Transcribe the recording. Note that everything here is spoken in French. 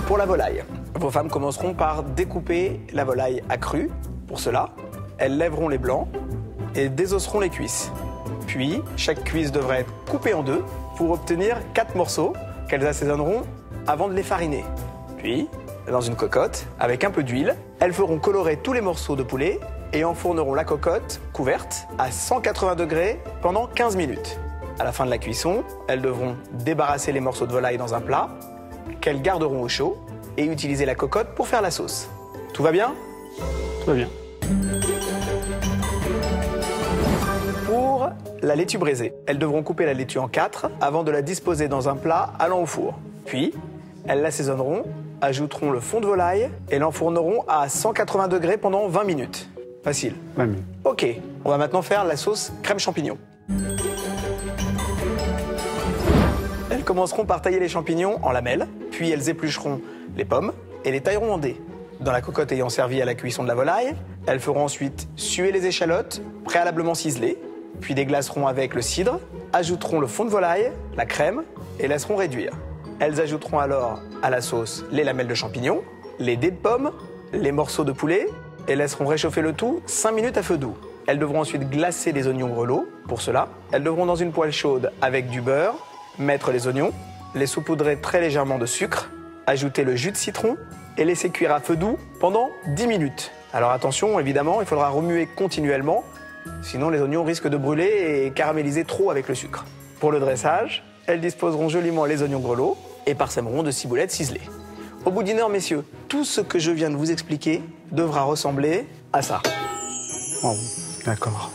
Pour la volaille, vos femmes commenceront par découper la volaille à cru. Pour cela, elles lèveront les blancs et désosseront les cuisses. Puis, chaque cuisse devrait être coupée en deux pour obtenir 4 morceaux qu'elles assaisonneront avant de les fariner. Puis, dans une cocotte, avec un peu d'huile, elles feront colorer tous les morceaux de poulet et enfourneront la cocotte couverte à 180 degrés pendant 15 minutes. À la fin de la cuisson, elles devront débarrasser les morceaux de volaille dans un plat qu'elles garderont au chaud et utiliser la cocotte pour faire la sauce. Tout va bien? Tout va bien. Pour la laitue braisée, elles devront couper la laitue en 4 avant de la disposer dans un plat allant au four. Puis, elles l'assaisonneront, ajouteront le fond de volaille et l'enfourneront à 180 degrés pendant 20 minutes. Facile. 20 minutes. Ok, on va maintenant faire la sauce crème champignon. Elles commenceront par tailler les champignons en lamelles, puis elles éplucheront les pommes et les tailleront en dés. Dans la cocotte ayant servi à la cuisson de la volaille, elles feront ensuite suer les échalotes préalablement ciselées, puis déglaceront avec le cidre, ajouteront le fond de volaille, la crème et laisseront réduire. Elles ajouteront alors à la sauce les lamelles de champignons, les dés de pommes, les morceaux de poulet et laisseront réchauffer le tout 5 minutes à feu doux. Elles devront ensuite glacer les oignons grelots. Pour cela, elles devront dans une poêle chaude avec du beurre, mettre les oignons, les saupoudrer très légèrement de sucre, ajouter le jus de citron et laisser cuire à feu doux pendant 10 minutes. Alors attention, évidemment, il faudra remuer continuellement, sinon les oignons risquent de brûler et caraméliser trop avec le sucre. Pour le dressage, elles disposeront joliment les oignons grelots et parsèmeront de ciboulettes ciselées. Au bout d'une heure, messieurs, tout ce que je viens de vous expliquer devra ressembler à ça. Oh, d'accord.